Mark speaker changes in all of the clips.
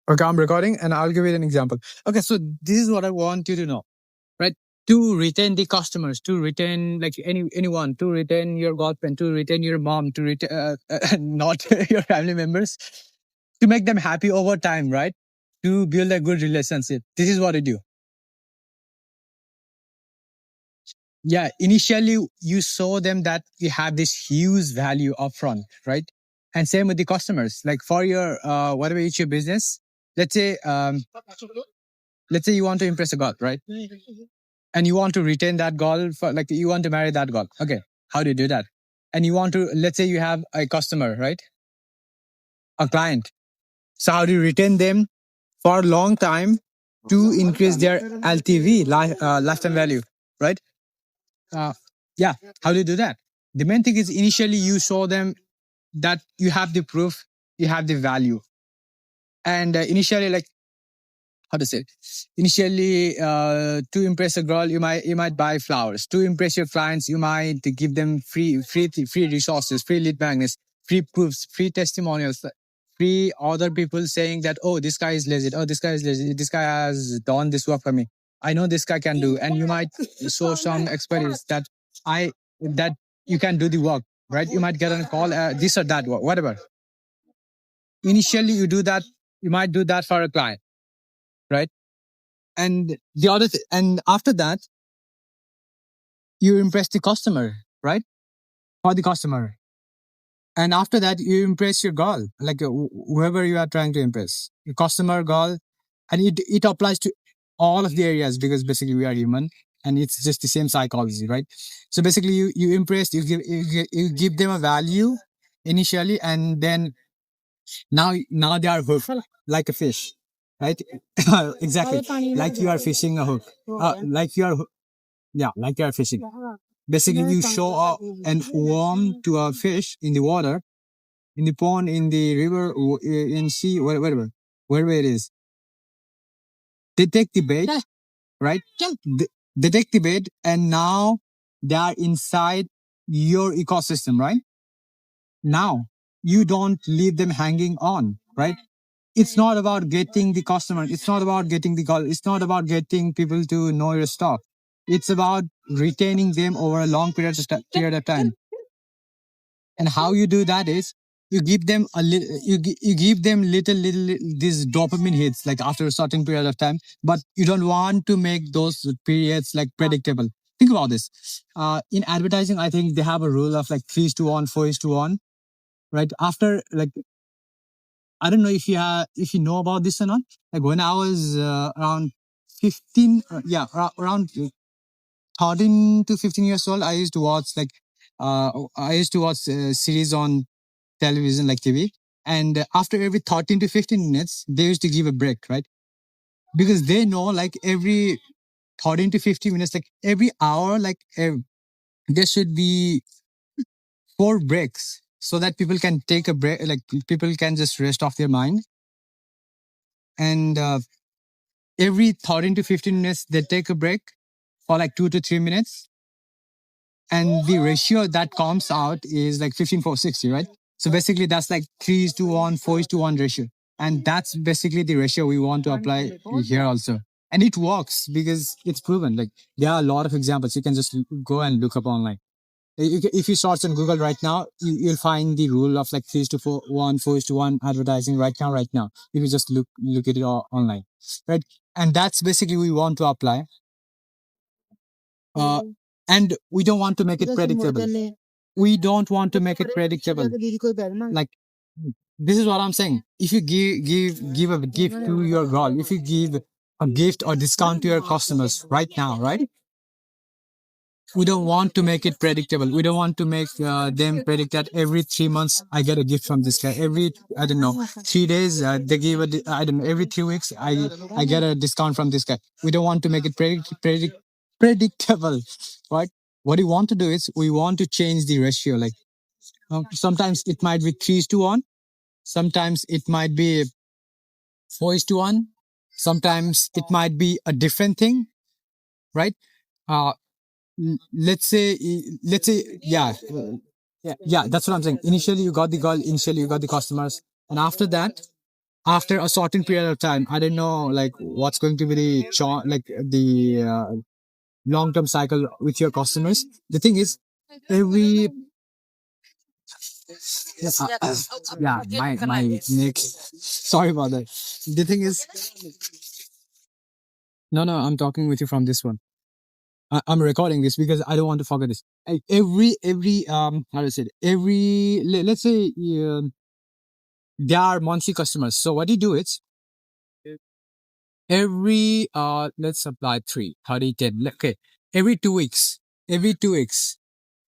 Speaker 1: Okay, I'm recording and I'll give you an example. Okay, so this is what I want you to know, right? To retain the customers, to retain like anyone, to retain your girlfriend, to retain your mom, to retain not your family members, to make them happy over time, right? To build a good relationship. This is what I do. Yeah, initially you show them that you have this huge value upfront, right? And same with the customers. Like for your whatever it's your business, let's say let's say you want to impress a girl, right? And you want to retain that girl for like you want to marry that girl. Okay, how do you do that? And you want to let's say you have a customer, right? A client. So how do you retain them for a long time to increase their LTV, lifetime value, right? Uh, yeah, how do you do that? The main thing is initially you show them that you have the proof, you have the value, and initially like how to say it? Initially to impress a girl you might buy flowers. To impress your clients you might give them free resources, free lead magnets, free proofs, free testimonials, free other people saying that oh this guy is legit, oh this guy is legit, this guy has done this work for me, I know this guy can do. And you might show some expertise that I that you can do the work, right? You might get on a call, this or that whatever. Initially you do that, you might do that for a client, right? And and after that you impress the customer, right? For the customer. And after that you impress your goal, like whoever you are trying to impress, your customer goal. And it applies to all of the areas because basically we are human and it's just the same psychology, right? So basically you impress, you give them a value initially, and then now they are hooked like a fish, right? Exactly, like you are fishing a hook, like you are yeah, like you are fishing. Basically, you show up and worm to a fish in the water, in the pond, in the river, in sea, wherever it is. They take the bait, right? They take the bait, and now they are inside your ecosystem, right? Now you don't leave them hanging on, right? It's not about getting the customer. It's not about getting the call. It's not about getting people to know your stuff. It's about retaining them over a long period of time. And how you do that is you give them a little, you give them little these dopamine hits like after a certain period of time, but you don't want to make those periods like predictable. Think about this. In advertising, I think they have a rule of like 3:1, 4:1, right? After like I don't know if you know about this or not. Like when I was around 15, around 13 to 15 years old, I used to watch series on television like TV. And after every 13 to 15 minutes, they used to give a break, right? Because they know like every 13 to 15 minutes, like every hour, there should be 4 breaks so that people can take a break, like people can just rest off their mind. And every 13 to 15 minutes, they take a break for like 2 to 3 minutes. And the ratio that comes out is like 15:4:60, right? So basically that's like 3:1, 4:1 ratio. And that's basically the ratio we want to apply here also. And it works because it's proven. Like there are a lot of examples. You can just go and look up online. If you search on Google right now, you'll find the rule of like 3:1, 4:1 advertising right now. If you just look at it all online, right? And that's basically we want to apply. Uh, and we don't want to make it predictable. We don't want to make it predictable. Like this is what I'm saying. If you give a gift to your girl, if you give a gift or discount to your customers right now, right? We don't want to make it predictable. We don't want to make them predict that every 3 months I get a gift from this guy. Every I don't know 3 days they give I don't know every 3 weeks I get a discount from this guy. We don't want to make it predictable, right? What we want to do is we want to change the ratio. Like sometimes it might be 3:1, sometimes it might be 4:1, sometimes it might be a different thing, right? Uh, let's say yeah, that's what I'm saying. Initially you got the girl, initially you got the customers, and after that after a certain period of time, I don't know like what's going to be the long term cycle with your customers. The thing is, every yeah, my next. Sorry about that. The thing is, no, I'm talking with you from this one. I'm recording this because I don't want to forget this. Every how to say it? Let's say they are monthly customers. So what you do is every let's supply 3, 30, 10. Okay, every 2 weeks, every 2 weeks.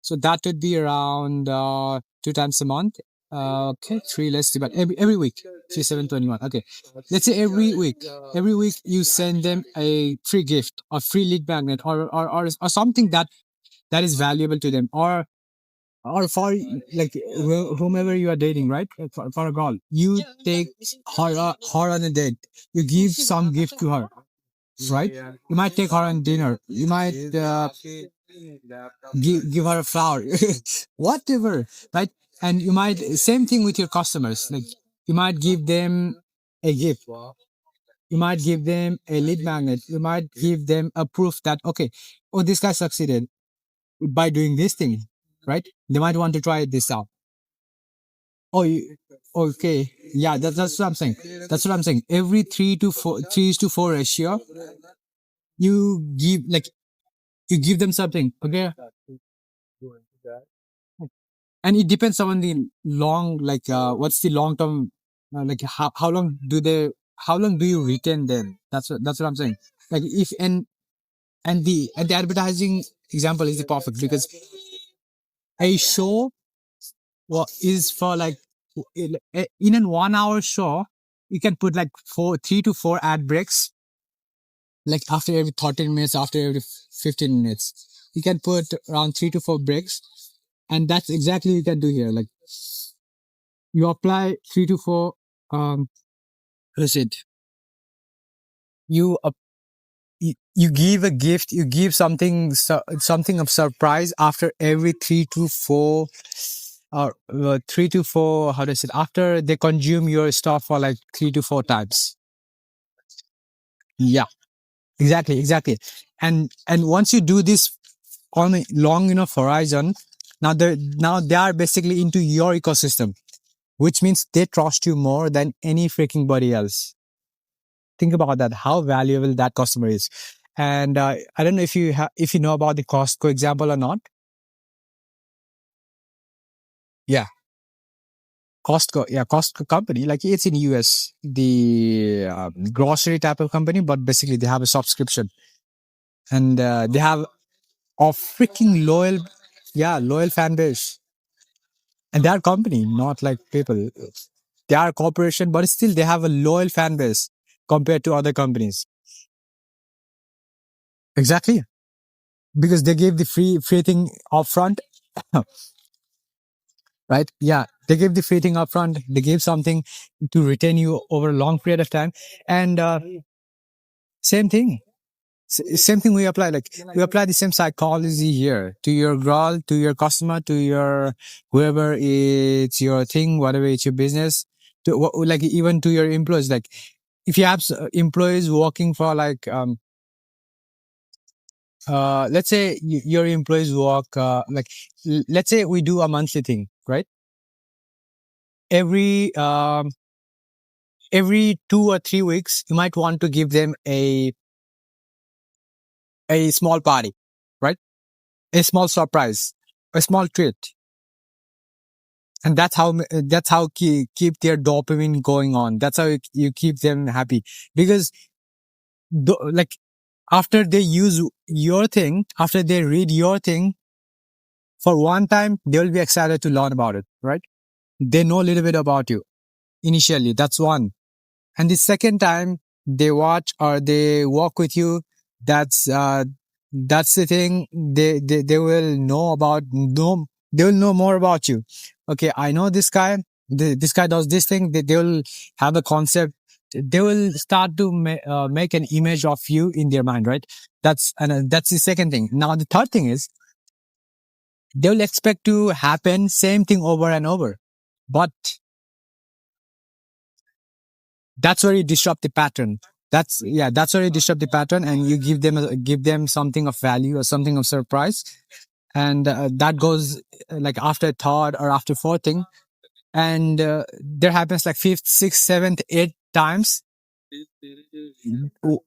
Speaker 1: So that would be around 2 times a month. Okay, three. Let's see, but every week, 3, 7, 21. Okay, let's say every week you send them a free gift, a free lead magnet, or something that is valuable to them, or for like whomever you are dating, right? For a girl, you take her on a date. You give some gift to her, right? You might take her on dinner. You might give her a flower, whatever, right? And you might same thing with your customers. Like you might give them a gift. You might give them a lead magnet. You might give them a proof that okay, oh, this guy succeeded by doing this thing, right? They might want to try this out. Oh, okay, yeah, that's what I'm saying. That's what I'm saying. Every 3:4 ratio, you give like you give them something, okay, and it depends on the long like what's the long term like how long do you retain them? That's what I'm saying. Like if and the advertising example is the perfect because a show is for like in an 1 hour show you can put like 3 to 4 ad breaks like after every 13 minutes after every 15 minutes you can put around 3 to 4 breaks and that's exactly you can do here like you apply 3 to 4 um what is it you you give a gift you give something of surprise after every 3 to 4 or 3 to 4 how does it after they consume your stuff for like 3 to 4 times. Yeah, exactly. And once you do this on a long enough horizon, now they are basically into your ecosystem, which means they trust you more than any freaking body else. Think about that, how valuable that customer is. And I don't know if you know about the Costco example or not. Yeah, Costco, yeah, Costco company, like it's in US, the grocery type of company, but basically they have a subscription and they have a freaking loyal, yeah, loyal fan base. And they are company, not like people. They are a corporation, but still they have a loyal fan base compared to other companies. Exactly, because they gave the free thing upfront, right? Yeah, they gave the free thing upfront. They gave something to retain you over a long period of time, and same thing. Same thing we apply. Like we apply the same psychology here to your girl, to your customer, to your whoever it's your thing, whatever it's your business, to like even to your employees. Like if you have employees working for like let's say your employees work like let's say we do a monthly thing, right? Every every 2 or 3 weeks, you might want to give them a small party, right? A small surprise, a small treat, and that's how keep their dopamine going on. That's how you keep them happy because like after they use your thing, after they read your thing for one time, they will be excited to learn about it, right? They know a little bit about you initially. That's one. And the second time they watch or they walk with you, that's that's the thing. They will know about know they will know more about you. Okay, I know this guy. This guy does this thing. They will have a concept. They will start to make an image of you in their mind, right? That's the second thing. Now the third thing is they will expect to happen same thing over and over. But That's where you disrupt the pattern. That's where you disrupt the pattern, and you give them something of value or something of surprise, and that goes like after third or after fourth thing, and there happens like fifth, sixth, seventh, eighth times.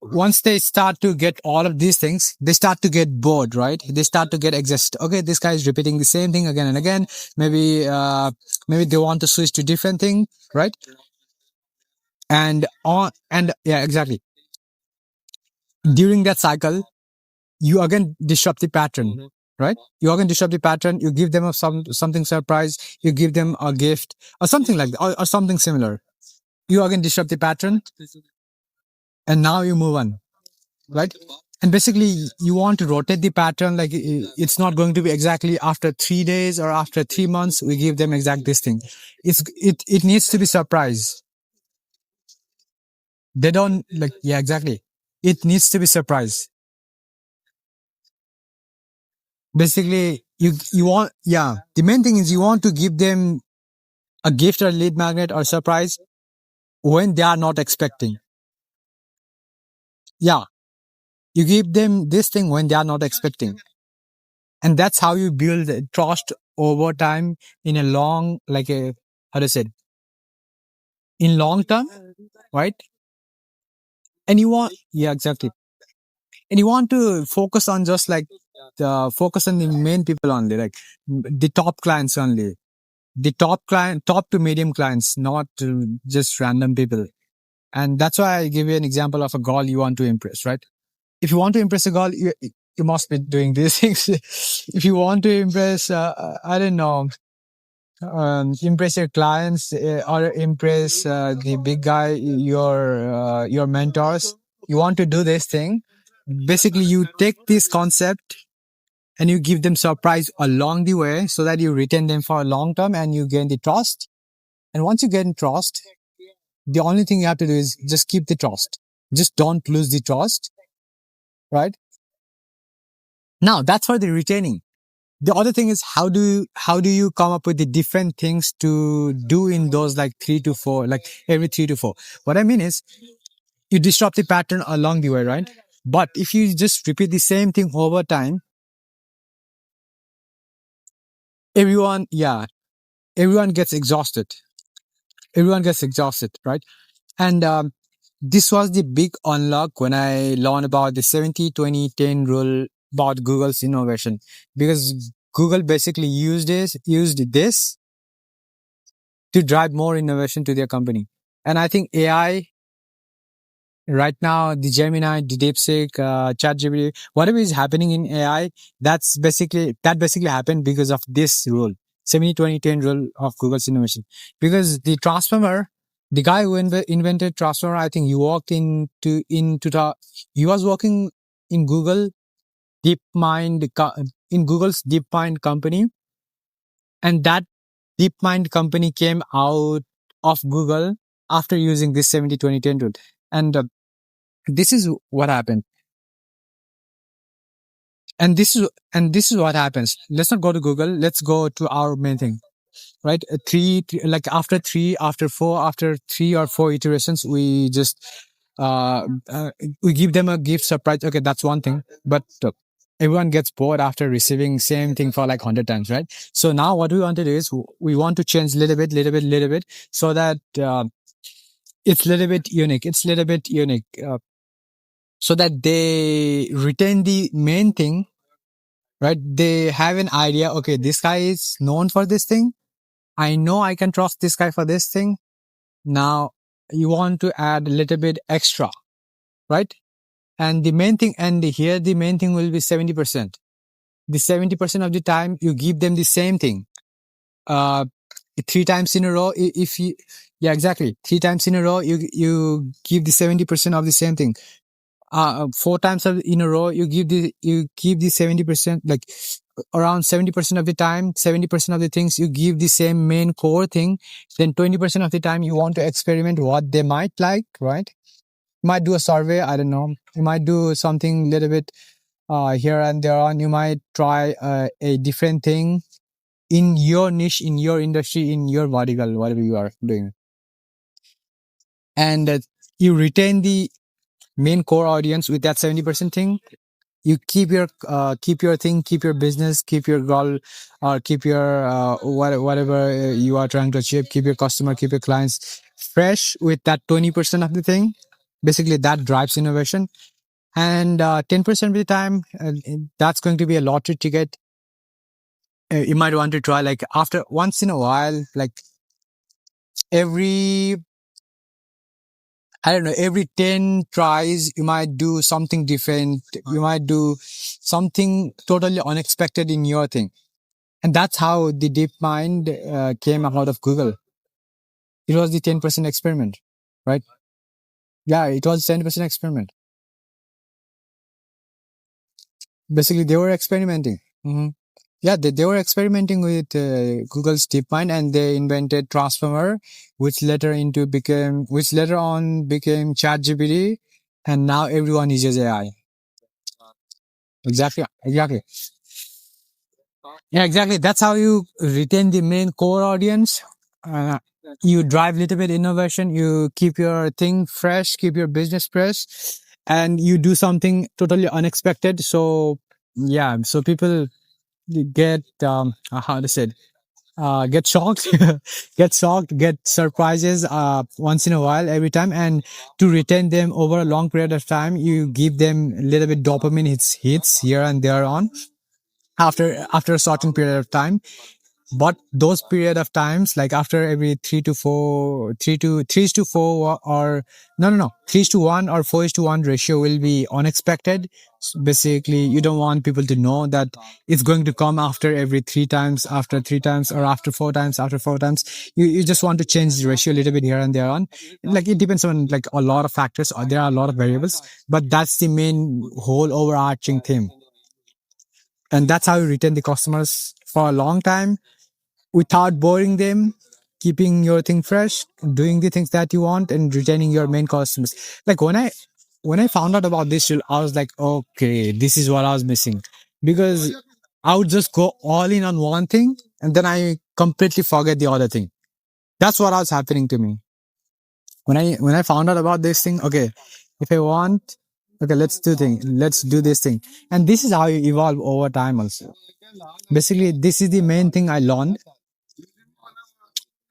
Speaker 1: Once they start to get all of these things, they start to get bored, right? They start to get exhausted. Okay, this guy is repeating the same thing again and again. Maybe they want to switch to different thing, right? And yeah, exactly. During that cycle, you again disrupt the pattern, right? You again disrupt the pattern. You give them something surprise. You give them a gift or something like that, or something similar. You again disrupt the pattern, and now you move on, right? And basically, you want to rotate the pattern. Like it's not going to be exactly after 3 days or after 3 months. We give them exact this thing. It needs to be surprise. They don't like, yeah, exactly. It needs to be surprise. Basically, you want, yeah. The main thing is you want to give them a gift or lead magnet or surprise when they are not expecting. Yeah, you give them this thing when they are not expecting, and that's how you build trust over time in a long, like a, how to say it, in long term, right? And you want, yeah, exactly. And you want to focus on just like the focus on the main people only, like the top clients only, the top to medium clients, not just random people. And that's why I give you an example of a girl you want to impress, right? If you want to impress a girl, you must be doing these things. If you want to impress, I don't know, impress your clients or impress the big guy, your mentors. You want to do this thing. Basically, you take this concept and you give them surprise along the way so that you retain them for a long term and you gain the trust. And once you gain trust, the only thing you have to do is just keep the trust. Just don't lose the trust, right? Now that's for the retaining. The other thing is how do you come up with the different things to do in those like 3 to 4, like every 3 to 4. What I mean is you disrupt the pattern along the way, right? But if you just repeat the same thing over time, everyone, yeah, everyone gets exhausted. Everyone gets exhausted, right? And this was the big unlock when I learned about the 70-20-10 rule about Google's innovation, because Google basically used this to drive more innovation to their company. And I think AI right now, the Gemini, the DeepSeek, ChatGPT, whatever is happening in AI, that basically happened because of this rule, 70-20-10 rule of Google's innovation. Because the transformer, the guy who invented transformer, I think he walked he was working in DeepMind, in Google's DeepMind company, and that DeepMind company came out of Google after using this 70-20-10 rule. And this is what happened. And this is what happens. Let's not go to Google. Let's go to our main thing, right? Like after four, after 3 or 4 iterations, uh, uh, we give them a gift surprise. Okay, that's one thing. But everyone gets bored after receiving same thing for like 100 times, right? So now what we want to do is we want to change little bit, so that it's little bit unique. It's little bit unique, so that they retain the main thing, right? They have an idea. Okay, this guy is known for this thing. I know I can trust this guy for this thing. Now you want to add a little bit extra, right? And the main thing, and here the main thing will be 70%. The 70% of the time you give them the same thing. Uh, 3 times in a row. If you, yeah, exactly. 3 times in a row, you give the 70% of the same thing. 4 times in a row, you give the 70%, like around 70% of the time, 70% of the things you give the same main core thing. Then 20% of the time you want to experiment what they might like, right? You might do a survey. I don't know. You might do something little bit here and there on. You might try a different thing in your niche, in your industry, in your vertical, whatever you are doing. and you retain the main core audience with that 70% thing. You keep your thing, keep your business, keep your goal, or keep your whatever you are trying to achieve, keep your customer, keep your clients fresh with that 20% of the thing. Basically that drives innovation. And 10% of the time, that's going to be a lottery ticket. You might want to try, like, after once in a while, like every, I don't know, every 10 tries, you might do something different. You might do something totally unexpected in your thing. And that's how the DeepMind came out of Google. It was the 10% experiment, right? Yeah, it was 10% experiment. Basically, they were experimenting. Yeah, they were experimenting with Google's DeepMind, and they invented Transformer, which later on became ChatGPT, and now everyone uses AI. Exactly, exactly. Yeah, exactly. That's how you retain the main core audience. Uh, you drive little bit innovation. You keep your thing fresh, keep your business fresh, and you do something totally unexpected. So yeah, so people get how to say it, get shocked, get shocked, get surprises once in a while, every time, and to retain them over a long period of time, you give them a little bit dopamine hits here and there on after a certain period of time. But those period of times, like after every 3 to 4, 3 to 4, or no 3 to 1 or 4 to 1 ratio will be unexpected. Basically, you don't want people to know that it's going to come after every 3 times, after 3 times, or after 4 times, after 4 times. You just want to change the ratio a little bit here and there on. Like it depends on like a lot of factors, or there are a lot of variables, but that's the main whole overarching theme. And that's how you retain the customers for a long time without boring them, keeping your thing fresh, doing the things that you want, and retaining your main customers. Like when I found out about this, I was like, okay, this is what I was missing, because I would just go all in on one thing and then I completely forget the other thing. That's what was happening to me when I found out about this thing. Okay, if I want, okay, let's do this thing, and this is how you evolve over time. Also, basically, this is the main thing I learned.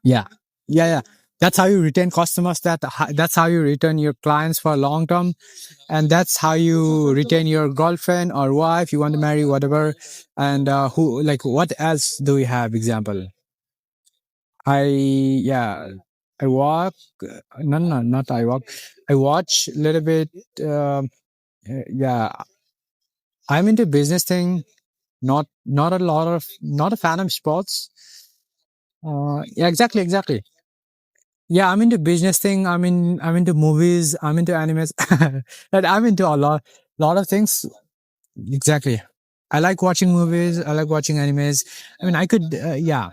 Speaker 1: Yeah. Yeah. Yeah. That's how you retain customers. That's how you retain your clients for long term. And that's how you retain your girlfriend or wife you want to marry, whatever. And who, like, what else do we have? Example. Yeah, I walk. No, not I walk. I watch a little bit. Yeah, I'm into business thing. Not a fan of sports. Yeah, exactly, exactly. Yeah, I'm into business thing. I'm into movies. I'm into animes. And I'm into a lot of things. Exactly. I like watching movies. I like watching animes. I mean, I could, yeah.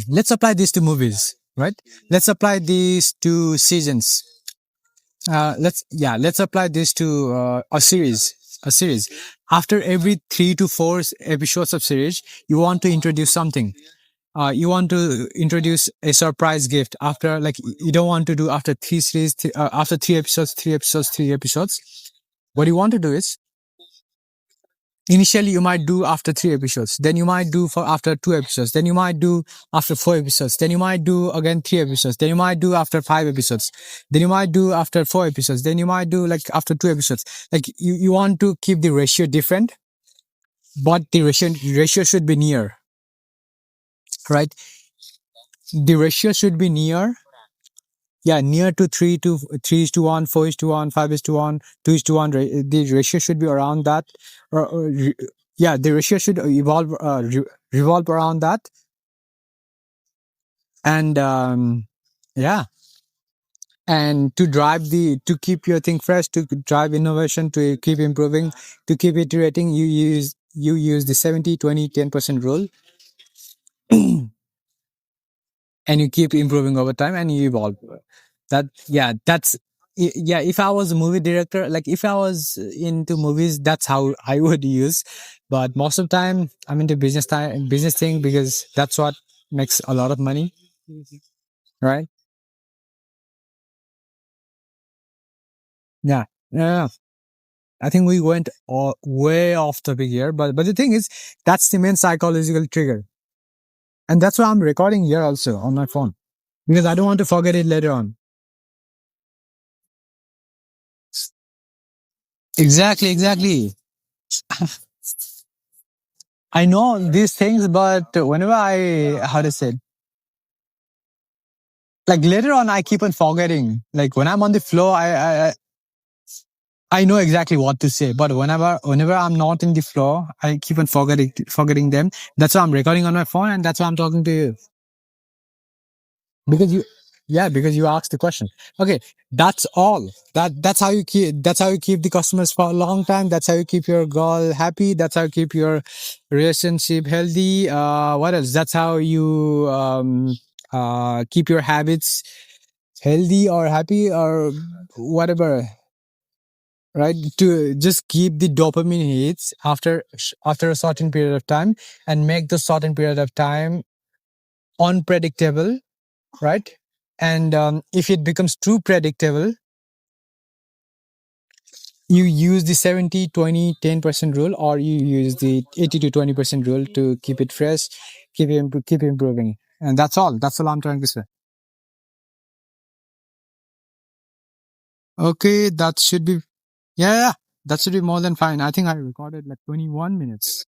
Speaker 1: Let's apply this to movies, right? Let's apply these to seasons. Let's apply this to a series. A series. After every 3 to 4 episodes of series, you want to introduce something. You want to introduce a surprise gift after, like, you don't want to do after after 3 episodes. What you want to do is, initially you might do after 3 episodes, then you might do for after 2 episodes, then you might do after 4 episodes, then you might do again 3 episodes, then you might do after 5 episodes, then you might do after 4 episodes, then you might do like after 2 episodes. Like you want to keep the ratio different, but the ratio should be near, right? The ratio should be near. Yeah, near to 3 to 1, 4 to 1, 5 to 1, 2 to 1. The ratio should be around that. Yeah, the ratio should revolve around that. And yeah, and to keep your thing fresh, to drive innovation, to keep improving, to keep iterating, you use the 70-20-10% rule, and you keep improving over time and you evolve. Yeah, if I was a movie director, like if I was into movies, that's how I would use. But most of the time I'm into business thing, because that's what makes a lot of money, right? Yeah. Yeah. I think we went way off topic here, but the thing is, that's the main psychological trigger, and that's why I'm recording here also on my phone because I don't want to forget it later on. Exactly, exactly. I know these things, but whenever how to say, it, like later on, I keep on forgetting. Like when I'm on the floor, I know exactly what to say, but whenever I'm not in the floor, I keep on forgetting them. That's why I'm recording on my phone, and that's why I'm talking to you. Because you yeah, because you asked the question. Okay, that's all. That's how you keep the customers for a long time. That's how you keep your girl happy. That's how you keep your relationship healthy. What else? That's how you keep your habits healthy or happy or whatever, right? To just keep the dopamine hits after a certain period of time and make the certain period of time unpredictable, right? And if it becomes too predictable, you use the 70-20-10% rule, or you use the 80 to 20% rule to keep it fresh, keep improving. And that's all I'm trying to say. Okay, that should be, yeah, yeah, that should be more than fine. I think I recorded like 21 minutes.